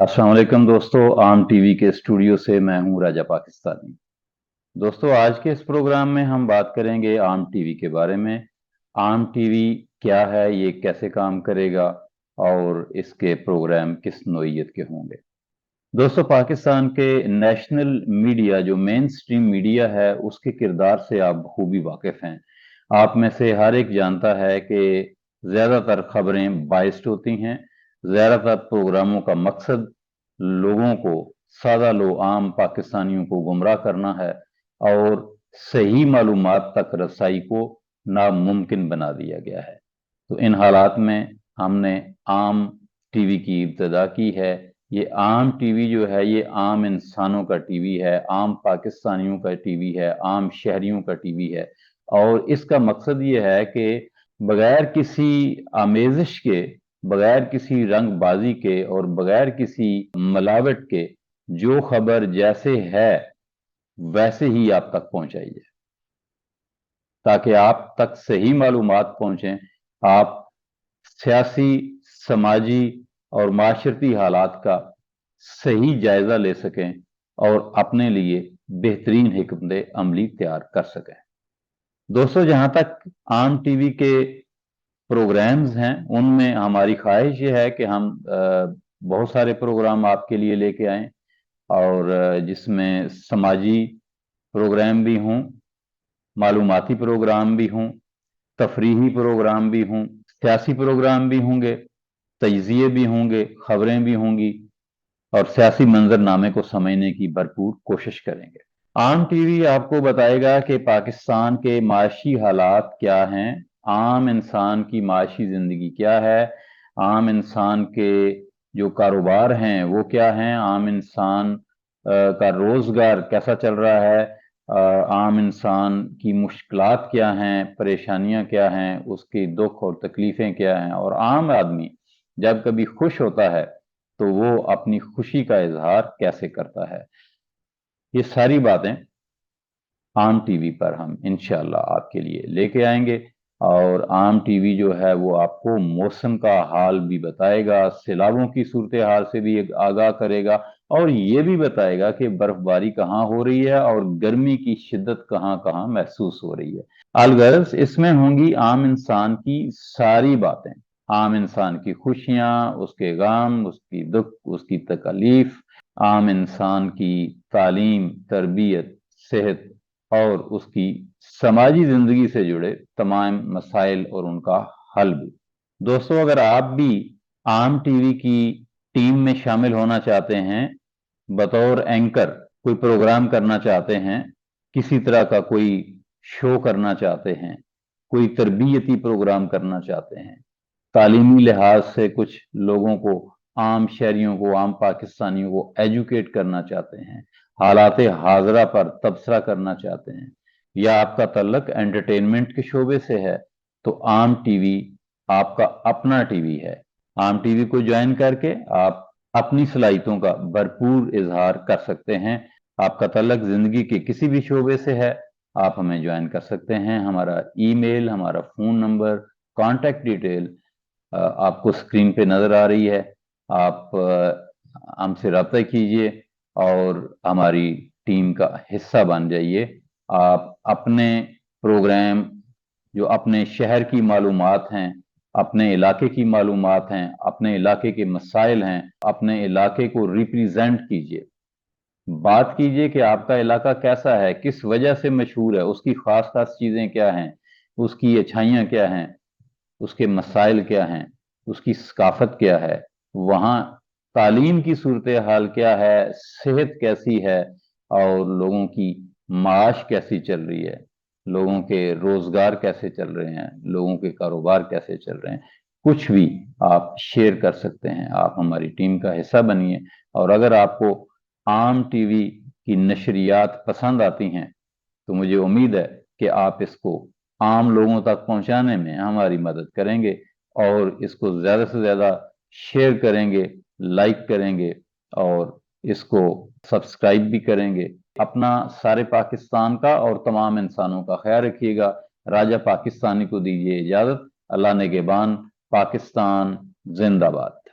अस्सलाम वालेकुम दोस्तों, आम टीवी के स्टूडियो से मैं हूं राजा पाकिस्तानी। दोस्तों, आज के इस प्रोग्राम में हम बात करेंगे आम टीवी के बारे में। आम टीवी क्या है, ये कैसे काम करेगा और इसके प्रोग्राम किस नोयत के होंगे। दोस्तों, पाकिस्तान के नेशनल मीडिया जो मेन स्ट्रीम मीडिया है उसके किरदार से आप बखूबी वाकिफ हैं। आप में से हर एक जानता है कि ज़्यादातर खबरें बाइस्ड होती हैं। ज़्यादातर प्रोग्रामों का मकसद लोगों को, सादा लोग आम पाकिस्तानियों को गुमराह करना है और सही मालूमात तक रसाई को नामुमकिन बना दिया गया है। तो इन हालात में हमने आम टीवी की इब्तदा की है। ये आम टीवी जो है ये आम इंसानों का टीवी है, आम पाकिस्तानियों का टीवी है, आम शहरियों का टीवी है। और इसका मकसद ये है कि बगैर किसी आमेजिश के, बगैर किसी रंगबाजी के और बगैर किसी मिलावट के जो खबर जैसे है वैसे ही आप तक पहुंचाई जाए, ताकि आप तक सही मालूमात पहुंचें। आप सियासी, समाजी और माशरती हालात का सही जायजा ले सकें और अपने लिए बेहतरीन हिकमत अमली तैयार कर सकें। दोस्तों, जहां तक आम टीवी के प्रोग्राम्स हैं उनमें हमारी ख्वाहिश ये है कि हम बहुत सारे प्रोग्राम आपके लिए लेके आएं और जिसमें समाजी प्रोग्राम भी हों, मालूमाती प्रोग्राम भी हों, तफरीही प्रोग्राम भी हों, सियासी प्रोग्राम भी होंगे, तजिए भी होंगे, खबरें भी होंगी और सियासी मंजरनामे को समझने की भरपूर कोशिश करेंगे। आम टीवी आपको बताएगा कि पाकिस्तान के माशी हालात क्या हैं, आम इंसान की माशी जिंदगी क्या है, आम इंसान के जो कारोबार हैं वो क्या हैं, आम इंसान का रोजगार कैसा चल रहा है, आम इंसान की मुश्किलात क्या हैं, परेशानियां क्या हैं, उसकी दुख और तकलीफें क्या हैं, और आम आदमी जब कभी खुश होता है तो वो अपनी खुशी का इजहार कैसे करता है। ये सारी बातें आम टीवी पर हम इंशाल्लाह आपके लिए लेके आएंगे। और आम टीवी जो है वो आपको मौसम का हाल भी बताएगा, सैलाबों की सूरत हाल से भी आगाह करेगा और ये भी बताएगा कि बर्फबारी कहाँ हो रही है और गर्मी की शिद्दत कहाँ कहाँ महसूस हो रही है। अलगर्ज इसमें होंगी आम इंसान की सारी बातें, आम इंसान की खुशियां, उसके गम, उसकी दुख, उसकी तकलीफ, आम इंसान की तालीम, तरबियत, सेहत और उसकी समाजी जिंदगी से जुड़े तमाम मसाइल और उनका हल भी। दोस्तों, अगर आप भी आम टीवी की टीम में शामिल होना चाहते हैं, बतौर एंकर कोई प्रोग्राम करना चाहते हैं, किसी तरह का कोई शो करना चाहते हैं, कोई तरबियती प्रोग्राम करना चाहते हैं, तालीमी लिहाज से कुछ लोगों को, आम शहरियों को, आम पाकिस्तानियों को एजुकेट करना चाहते हैं, हालात हाजरा पर तबसरा करना चाहते हैं, या आपका तल्लक एंटरटेनमेंट के शोबे से है, तो आम टीवी आपका अपना टीवी है। आम टीवी को ज्वाइन करके आप अपनी सलाहियतों का भरपूर इजहार कर सकते हैं। आपका तल्लक जिंदगी के किसी भी शोबे से है, आप हमें ज्वाइन कर सकते हैं। हमारा ईमेल, हमारा फोन नंबर, कॉन्टैक्ट डिटेल आपको स्क्रीन पे नजर आ रही है। आप हमसे रब्ता कीजिए और हमारी टीम का हिस्सा बन जाइए। आप अपने प्रोग्राम, जो अपने शहर की मालूमात हैं, अपने इलाके की मालूमात हैं, अपने इलाके के मसाइल हैं, अपने इलाके को रिप्रेजेंट कीजिए। बात कीजिए कि आपका इलाका कैसा है, किस वजह से मशहूर है, उसकी खास खास चीजें क्या हैं, उसकी अच्छाइयाँ क्या हैं, उसके मसाइल क्या हैं, उसकी सकाफत क्या है, वहाँ तालीम की सूरत हाल क्या है, सेहत कैसी है और लोगों की माश कैसी चल रही है, लोगों के रोजगार कैसे चल रहे हैं, लोगों के कारोबार कैसे चल रहे हैं। कुछ भी आप शेयर कर सकते हैं। आप हमारी टीम का हिस्सा बनिए और अगर आपको आम टीवी की नशरियात पसंद आती हैं तो मुझे उम्मीद है कि आप इसको आम लोगों तक पहुंचाने में हमारी मदद करेंगे और इसको ज़्यादा से ज़्यादा शेयर करेंगे, लाइक करेंगे और इसको सब्सक्राइब भी करेंगे। अपना सारे पाकिस्तान का और तमाम इंसानों का ख्याल रखिएगा। राजा पाकिस्तानी को दीजिए इजाज़त। अल्लाह नेगेबान। पाकिस्तान जिंदाबाद।